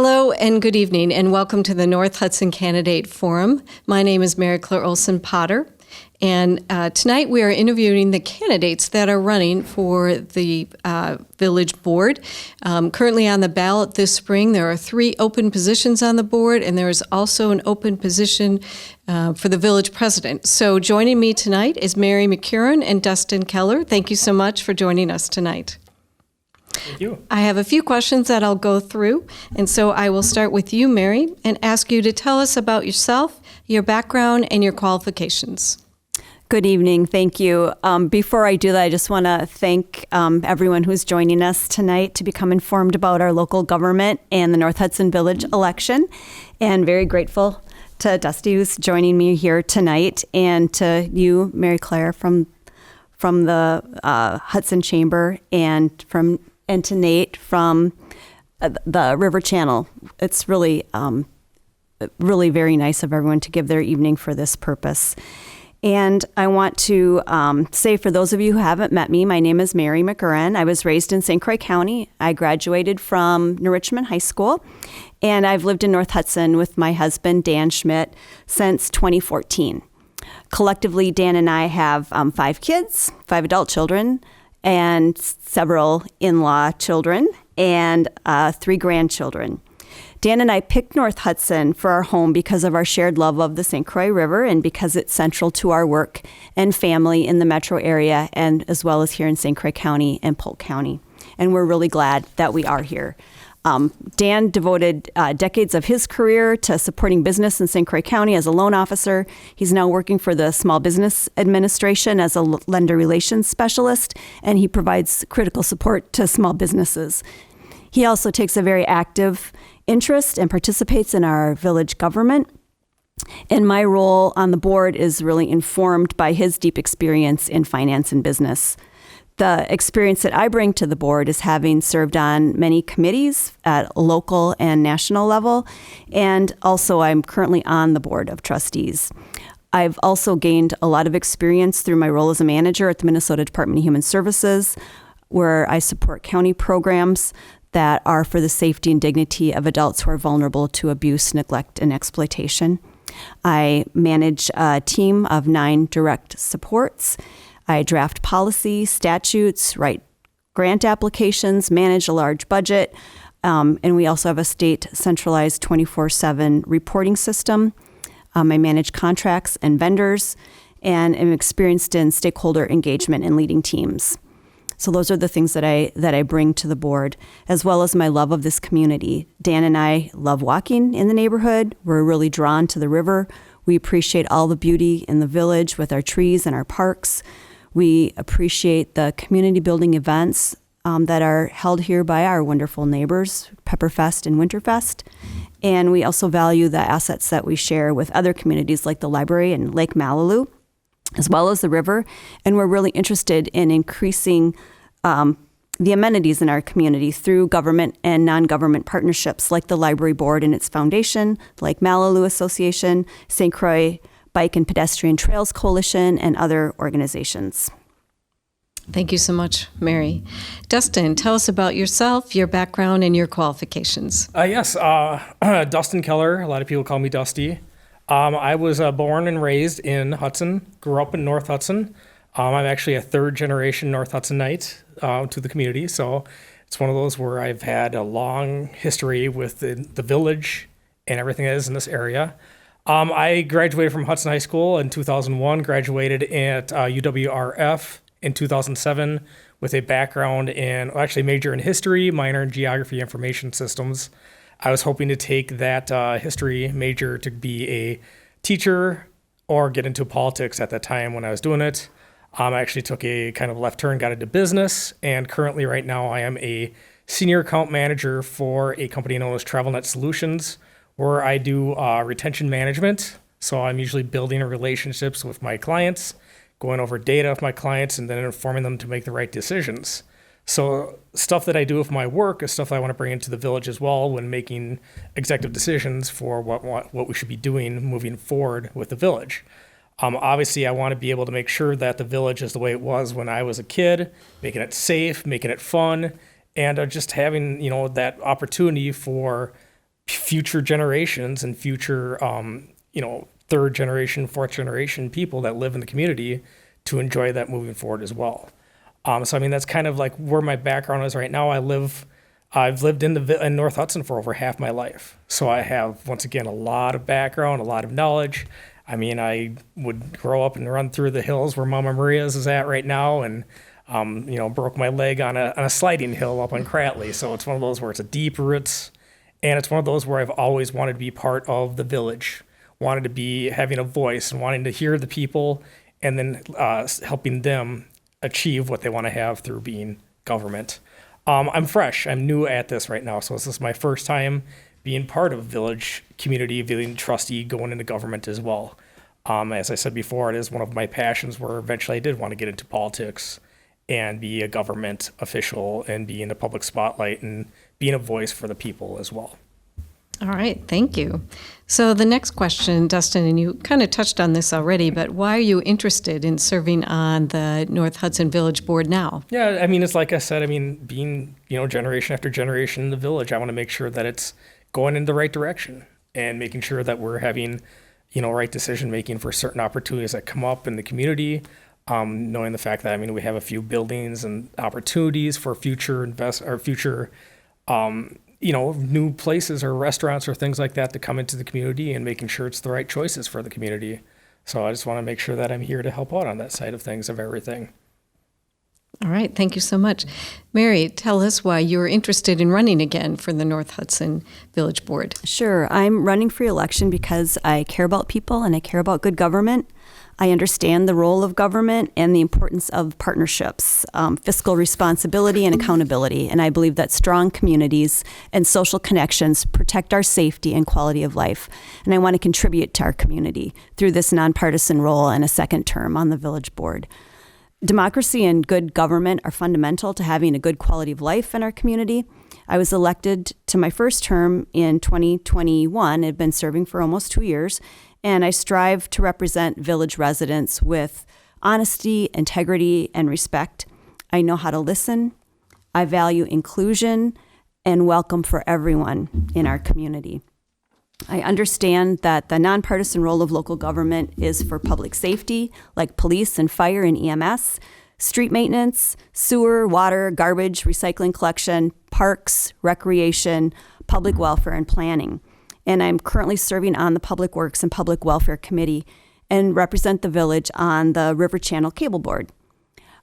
Hello and good evening, and welcome to the North Hudson Candidate Forum. My name is Mary Claire Olson Potter, and tonight we are interviewing the candidates that are running for the Village Board. Currently on the ballot this spring, there are 3 open positions on the board, and there is also an open position for the village president. So joining me tonight is Mary McGurran and Dustin Keller. Thank you so much for joining us tonight. Thank you. I have a few questions that I'll go through, and so I will start with you, Mary, and ask you to tell us about yourself, your background, and your qualifications. Good evening. Thank you. Before I do that, I just want to thank everyone who's joining us tonight to become informed about our local government and the North Hudson Village election, and very grateful to Dusty who's joining me here tonight, and to you, Mary Claire, from the Hudson Chamber, and to Nate from the River Channel. It's really very nice of everyone to give their evening for this purpose. And I want to say, for those of you who haven't met me, my name is Mary McGurran. I was raised in St. Croix County. I graduated from New Richmond High School, and I've lived in North Hudson with my husband, Dan Schmidt, since 2014. Collectively, Dan and I have 5 kids, 5 adult children, and several in-law children, and 3 grandchildren. Dan and I picked North Hudson for our home because of our shared love of the St. Croix River, and because it's central to our work and family in the metro area, and as well as here in St. Croix County and Polk County. And we're really glad that we are here. Dan devoted decades of his career to supporting business in St. Croix County as a loan officer. He's now working for the Small Business Administration as a lender relations specialist, and he provides critical support to small businesses. He also takes a very active interest and participates in our village government. And my role on the board is really informed by his deep experience in finance and business. The experience that I bring to the board is having served on many committees at local and national level, and also I'm currently on the board of trustees. I've also gained a lot of experience through my role as a manager at the Minnesota Department of Human Services, where I support county programs that are for the safety and dignity of adults who are vulnerable to abuse, neglect, and exploitation. I manage a team of 9 direct supports. I draft policy, statutes, write grant applications, manage a large budget, and we also have a state centralized 24/7 reporting system. I manage contracts and vendors, and am experienced in stakeholder engagement and leading teams. So those are the things that I bring to the board, as well as my love of this community. Dan and I love walking in the neighborhood. We're really drawn to the river. We appreciate all the beauty in the village with our trees and our parks. We appreciate the community building events that are held here by our wonderful neighbors, Pepperfest and Winterfest. And we also value the assets that we share with other communities like the library and Lake Malilu, as well as the river. And we're really interested in increasing the amenities in our community through government and non-government partnerships like the Library Board and its foundation, Lake Malilu Association, St. Croix Bike and Pedestrian Trails Coalition, and other organizations. Thank you so much, Mary. Dustin, tell us about yourself, your background, and your qualifications. Yes, Dustin Keller. A lot of people call me Dusty. I was born and raised in Hudson, grew up in North Hudson. I'm actually a 3rd-generation North Hudsonite to the community, so it's one of those where I've had a long history with the village and everything that is in this area. I graduated from Hudson High School in 2001, graduated at UWRF in 2007 with a background in, actually major in history, minor in geography information systems. I was hoping to take that history major to be a teacher or get into politics at that time when I was doing it. I actually took a kind of left turn, got into business, and currently right now I am a senior account manager for a company known as TravelNet Solutions, where I do retention management. So I'm usually building relationships with my clients, going over data with my clients, and then informing them to make the right decisions. So stuff that I do with my work is stuff I want to bring into the village as well when making executive decisions for what we should be doing moving forward with the village. Obviously, I want to be able to make sure that the village is the way it was when I was a kid, making it safe, making it fun, and just having that opportunity for future generations and future, third generation, fourth generation people that live in the community to enjoy that moving forward as well. So I mean, that's kind of like where my background is right now. I've lived in North Hudson for over half my life. So I have, once again, a lot of background, a lot of knowledge. I mean, I would grow up and run through the hills where Mama Maria's is at right now, and broke my leg on a sliding hill up on Cratley. So it's one of those where it's a deep roots, and it's one of those where I've always wanted to be part of the village, wanted to be having a voice and wanting to hear the people, and then helping them achieve what they want to have through being government. I'm fresh. I'm new at this right now. So this is my first time being part of village community, being trustee, going into government as well. As I said before, it is one of my passions where eventually I did want to get into politics and be a government official and be in the public spotlight and being a voice for the people as well. All right, thank you. So the next question, Dustin, and you kind of touched on this already, but why are you interested in serving on the North Hudson Village Board now? Yeah, I mean, it's like I said, I mean, being, generation after generation in the village, I want to make sure that it's going in the right direction and making sure that we're having, right decision making for certain opportunities that come up in the community. Knowing the fact that, we have a few buildings and opportunities for future new places or restaurants or things like that to come into the community, and making sure it's the right choices for the community. So I just want to make sure that I'm here to help out on that side of things, of everything. All right, thank you so much. Mary, tell us why you're interested in running again for the North Hudson Village Board. Sure. I'm running for election because I care about people and I care about good government. I understand the role of government and the importance of partnerships, fiscal responsibility and accountability. And I believe that strong communities and social connections protect our safety and quality of life. And I want to contribute to our community through this nonpartisan role and a second term on the village board. Democracy and good government are fundamental to having a good quality of life in our community. I was elected to my first term in 2021. I've been serving for almost 2 years, and I strive to represent village residents with honesty, integrity, and respect. I know how to listen. I value inclusion and welcome for everyone in our community. I understand that the nonpartisan role of local government is for public safety, like police and fire and EMS, street maintenance, sewer, water, garbage, recycling collection, parks, recreation, public welfare, and planning. And I'm currently serving on the Public Works and Public Welfare Committee and represent the village on the River Channel Cable Board.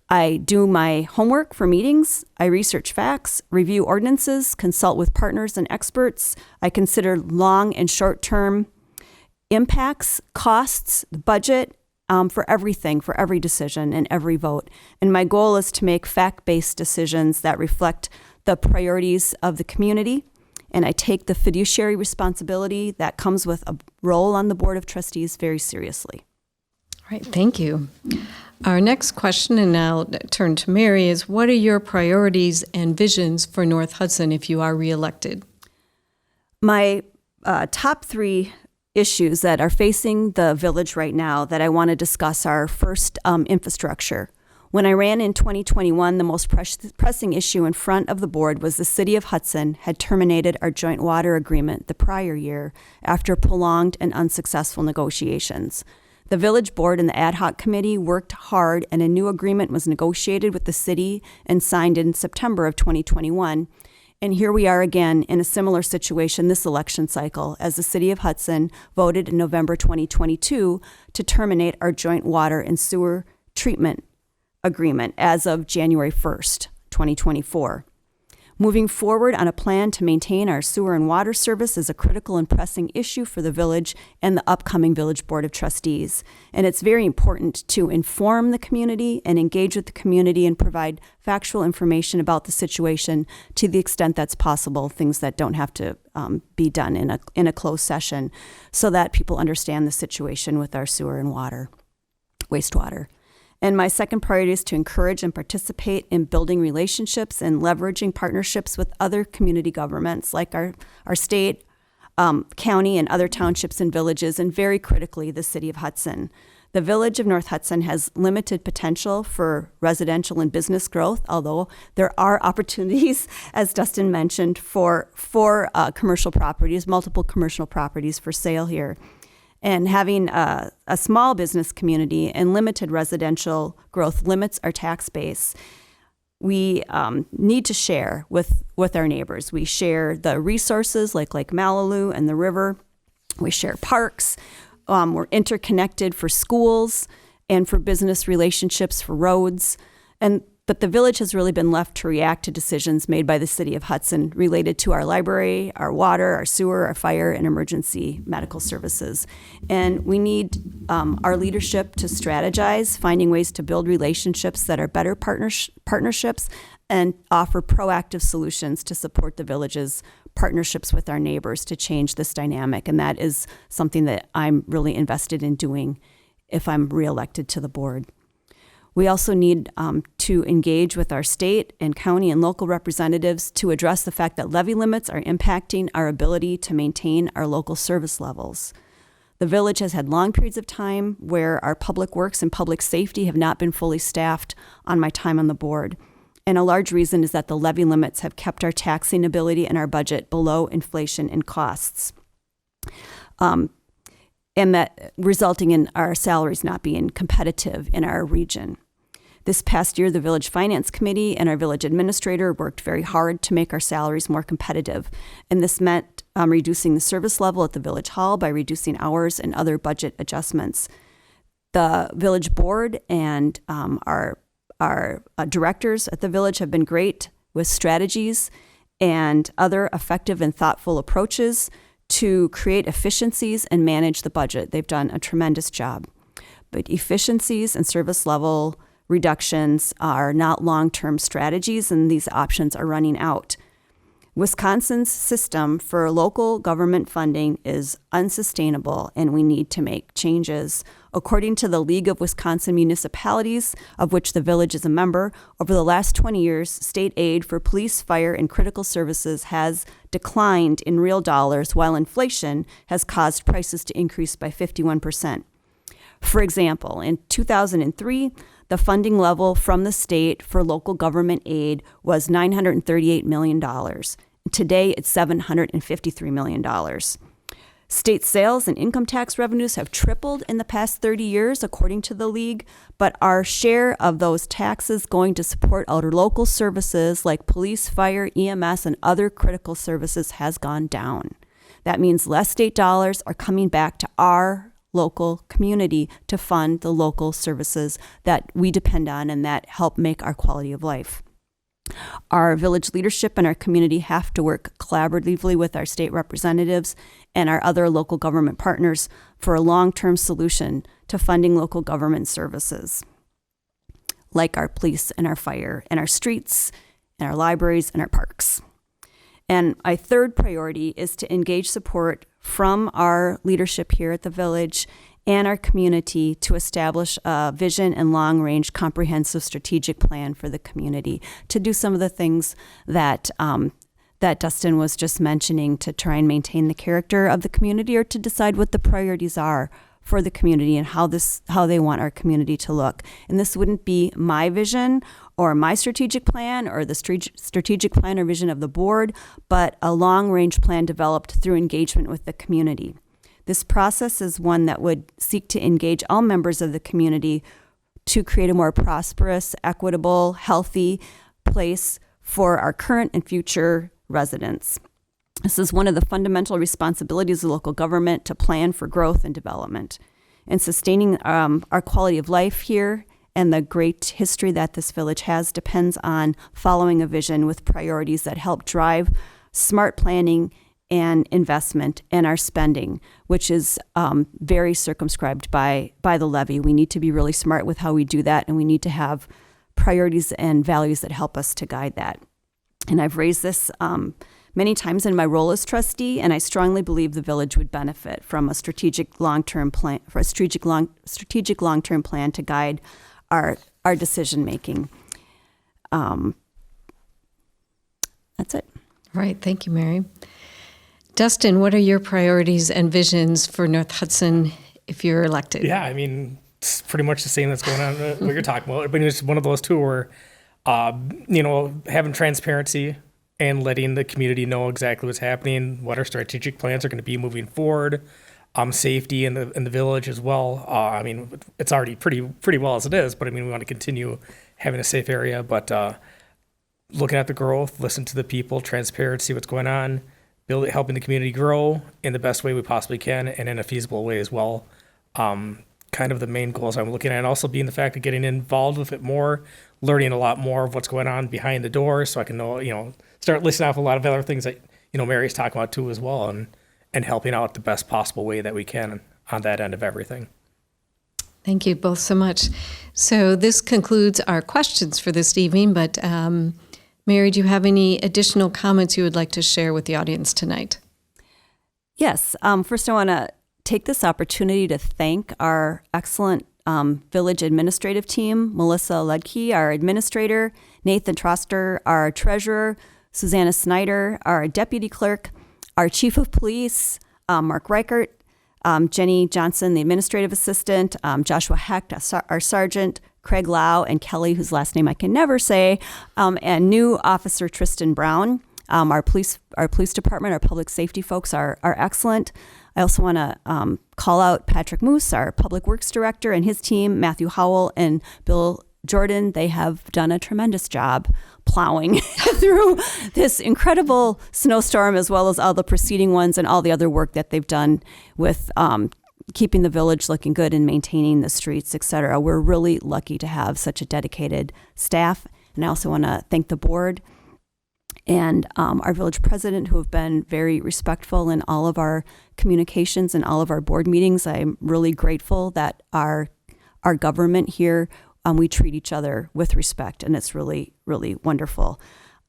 I do my homework for meetings. I research facts, review ordinances, consult with partners and experts. I consider long and short-term impacts, costs, the budget, for everything, for every decision and every vote. And my goal is to make fact-based decisions that reflect the priorities of the community. And I take the fiduciary responsibility that comes with a role on the Board of Trustees very seriously. All right, thank you. Our next question, and I'll turn to Mary, is what are your priorities and visions for North Hudson if you are reelected? My top 3 issues that are facing the village right now that I want to discuss are first, infrastructure. When I ran in 2021, the most pressing issue in front of the board was the City of Hudson had terminated our joint water agreement the prior year after prolonged and unsuccessful negotiations. The village board and the ad hoc committee worked hard, and a new agreement was negotiated with the city and signed in September of 2021. And here we are again in a similar situation this election cycle, as the City of Hudson voted in November 2022 to terminate our joint water and sewer treatment agreement as of January 1st, 2024. Moving forward on a plan to maintain our sewer and water service is a critical and pressing issue for the village and the upcoming Village Board of Trustees. And it's very important to inform the community and engage with the community and provide factual information about the situation to the extent that's possible, things that don't have to be done in a closed session, so that people understand the situation with our sewer and wastewater. And my second priority is to encourage and participate in building relationships and leveraging partnerships with other community governments like our state, county, and other townships and villages, and very critically, the City of Hudson. The Village of North Hudson has limited potential for residential and business growth, although there are opportunities, as Dustin mentioned, for commercial properties, multiple commercial properties for sale here. And having a small business community and limited residential growth limits our tax base. We need to share with our neighbors. We share the resources like Lake Malilu and the river. We share parks. We're interconnected for schools and for business relationships, for roads. But the village has really been left to react to decisions made by the city of Hudson related to our library, our water, our sewer, our fire, and emergency medical services. And we need our leadership to strategize, finding ways to build relationships that are better partnerships and offer proactive solutions to support the village's partnerships with our neighbors to change this dynamic. And that is something that I'm really invested in doing if I'm reelected to the board. We also need to engage with our state and county and local representatives to address the fact that levy limits are impacting our ability to maintain our local service levels. The village has had long periods of time where our public works and public safety have not been fully staffed on my time on the board. And a large reason is that the levy limits have kept our taxing ability and our budget below inflation and costs. And that resulting in our salaries not being competitive in our region. This past year, the Village Finance Committee and our village administrator worked very hard to make our salaries more competitive. And this meant reducing the service level at the village hall by reducing hours and other budget adjustments. The village board and our directors at the village have been great with strategies and other effective and thoughtful approaches to create efficiencies and manage the budget. They've done a tremendous job. But efficiencies and service level reductions are not long-term strategies, and these options are running out. Wisconsin's system for local government funding is unsustainable, and we need to make changes. According to the League of Wisconsin Municipalities, of which the village is a member, over the last 20 years, state aid for police, fire, and critical services has declined in real dollars, while inflation has caused prices to increase by 51%. For example, in 2003, the funding level from the state for local government aid was $938 million. Today, it's $753 million. State sales and income tax revenues have tripled in the past 30 years, according to the League, but our share of those taxes going to support our local services like police, fire, EMS, and other critical services has gone down. That means less state dollars are coming back to our local community to fund the local services that we depend on and that help make our quality of life. Our village leadership and our community have to work collaboratively with our state representatives and our other local government partners for a long-term solution to funding local government services, like our police and our fire and our streets and our libraries and our parks. And my third priority is to engage support from our leadership here at the village and our community to establish a vision and long-range comprehensive strategic plan for the community to do some of the things that that Dustin was just mentioning to try and maintain the character of the community or to decide what the priorities are for the community and how they want our community to look. And this wouldn't be my vision or my strategic plan or the strategic plan or vision of the board, but a long-range plan developed through engagement with the community. This process is one that would seek to engage all members of the community to create a more prosperous, equitable, healthy place for our current and future residents. This is one of the fundamental responsibilities of local government to plan for growth and development. And sustaining our quality of life here and the great history that this village has depends on following a vision with priorities that help drive smart planning and investment in our spending, which is very circumscribed by the levy. We need to be really smart with how we do that, and we need to have priorities and values that help us to guide that. And I've raised this many times in my role as trustee, and I strongly believe the village would benefit from a strategic long-term plan to guide our decision making. That's it. Right. Thank you, Mary. Dustin, what are your priorities and visions for North Hudson if you're elected? Yeah, I mean, it's pretty much the same that's going on what you're talking about. But it's one of those two where, having transparency and letting the community know exactly what's happening, what our strategic plans are going to be moving forward, safety in the village as well. It's already pretty well as it is, but we want to continue having a safe area. But looking at the growth, listen to the people, transparency, what's going on, helping the community grow in the best way we possibly can and in a feasible way as well. Kind of the main goals I'm looking at, and also being the fact of getting involved with it more, learning a lot more of what's going on behind the doors, so I can know, start listing off a lot of other things that, Mary's talking about too as well, and helping out the best possible way that we can on that end of everything. Thank you both so much. So this concludes our questions for this evening, but Mary, do you have any additional comments you would like to share with the audience tonight? Yes. First, I want to take this opportunity to thank our excellent village administrative team, Melissa Ledke, our administrator, Nathan Troster, our treasurer, Susanna Snyder, our deputy clerk, our chief of police, Mark Reichert, Jenny Johnson, the administrative assistant, Joshua Hecht, our sergeant, Craig Lau, and Kelly, whose last name I can never say, and new officer Tristan Brown. Our police department, our public safety folks are excellent. I also want to call out Patrick Moose, our public works director, and his team, Matthew Howell and Bill Jordan. They have done a tremendous job plowing through this incredible snowstorm, as well as all the preceding ones and all the other work that they've done with keeping the village looking good and maintaining the streets, et cetera. We're really lucky to have such a dedicated staff. And I also want to thank the board and our village president, who have been very respectful in all of our communications and all of our board meetings. I'm really grateful that our government here, we treat each other with respect, and it's really, really wonderful.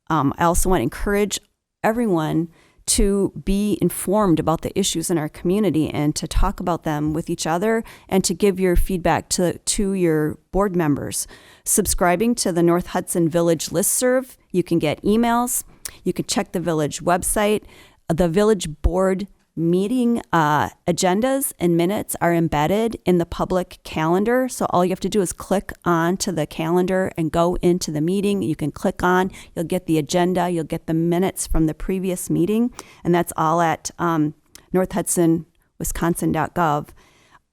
I also want to encourage everyone to be informed about the issues in our community and to talk about them with each other and to give your feedback to your board members. Subscribing to the North Hudson Village listserv, you can get emails. You can check the village website. The village board meeting agendas and minutes are embedded in the public calendar. So all you have to do is click on to the calendar and go into the meeting. You can click on, you'll get the agenda, you'll get the minutes from the previous meeting. And that's all at northhudsonwisconsin.gov.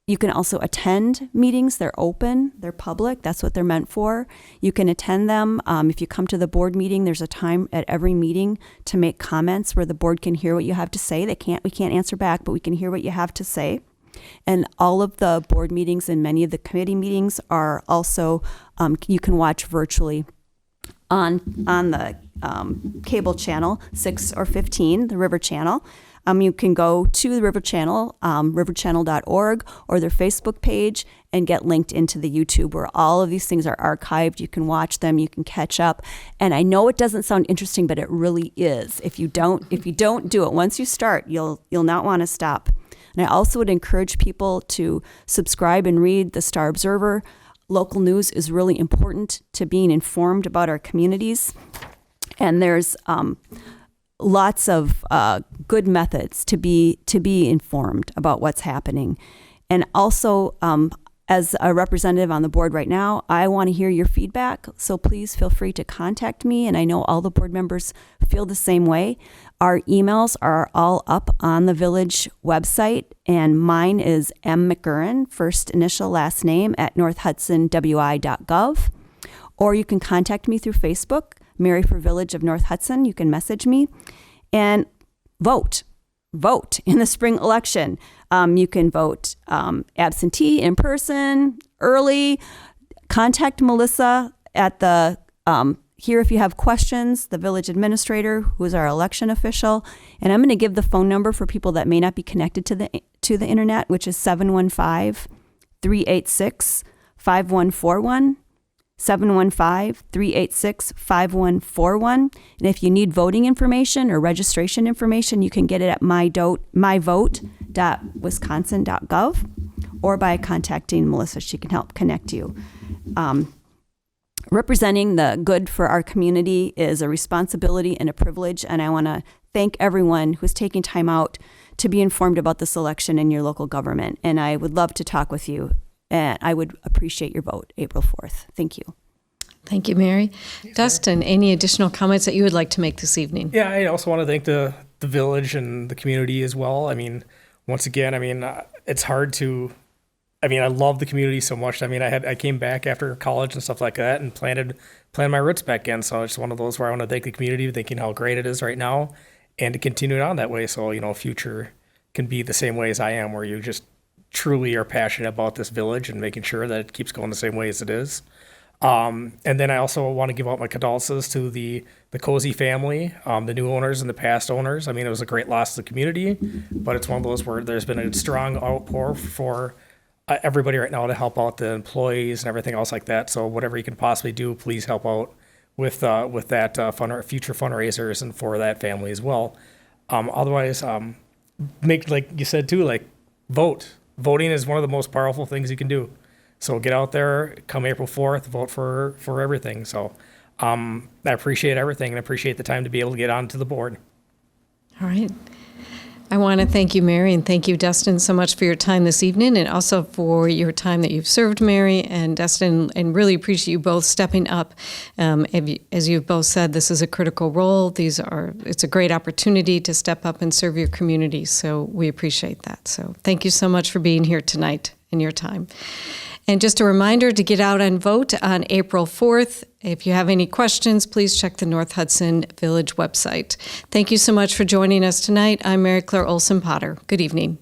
You can also attend meetings. They're open, they're public. That's what they're meant for. You can attend them. If you come to the board meeting, there's a time at every meeting to make comments where the board can hear what you have to say. We can't answer back, but we can hear what you have to say. And all of the board meetings and many of the committee meetings are also, you can watch virtually on the cable channel 6 or 15, the River Channel. You can go to the River Channel, riverchannel.org, or their Facebook page and get linked into the YouTube, where all of these things are archived. You can watch them, you can catch up. And I know it doesn't sound interesting, but it really is. If you don't do it, once you start, you'll not want to stop. And I also would encourage people to subscribe and read the Star Observer. Local news is really important to being informed about our communities. And there's lots of good methods to be informed about what's happening. And also, as a representative on the board right now, I want to hear your feedback. So please feel free to contact me. And I know all the board members feel the same way. Our emails are all up on the village website. And mine is M. McGurran, first initial, last name, at northhudsonwi.gov. Or you can contact me through Facebook, Mary for Village of North Hudson. You can message me and vote in the spring election. You can vote absentee, in person, early. Contact Melissa at the here if you have questions, the village administrator, who is our election official. And I'm going to give the phone number for people that may not be connected to the internet, which is 715-386-5141. 715-386-5141. And if you need voting information or registration information, you can get it at myvote.wisconsin.gov or by contacting Melissa. She can help connect you. Representing the good for our community is a responsibility and a privilege, and I want to thank everyone who's taking time out to be informed about this election in your local government. And I would love to talk with you And I would appreciate your vote April 4th. Thank you. Thank you, Mary. Dustin, any additional comments that you would like to make this evening? Yeah, I also want to thank the village and the community as well. I mean, once again, I mean, it's hard to. I mean, I love the community so much. I mean, I came back after college and stuff like that and planted my roots back in. So it's one of those where I want to thank the community, thinking how great it is right now, and to continue it on that way. So future can be the same way as I am, where you just truly are passionate about this village and making sure that it keeps going the same way as it is. And then I also want to give out my condolences to the Cozy family, the new owners and the past owners. I mean, it was a great loss to the community, but it's one of those where there's been a strong outpour for everybody right now to help out the employees and everything else like that. So whatever you can possibly do, please help out with that future fundraisers and for that family as well. Otherwise, make, like you said too, like vote. Voting is one of the most powerful things you can do. So get out there, come April 4th, vote for everything. So I appreciate everything and appreciate the time to be able to get onto the board. All right. I want to thank you, Mary, and thank you, Dustin, so much for your time this evening and also for your time that you've served, Mary and Dustin, and really appreciate you both stepping up. As you've both said, this is a critical role. It's a great opportunity to step up and serve your community, so we appreciate that. So thank you so much for being here tonight and your time. And just a reminder to get out and vote on April 4th. If you have any questions, please check the North Hudson Village website. Thank you so much for joining us tonight. I'm Mary Claire Olson Potter. Good evening.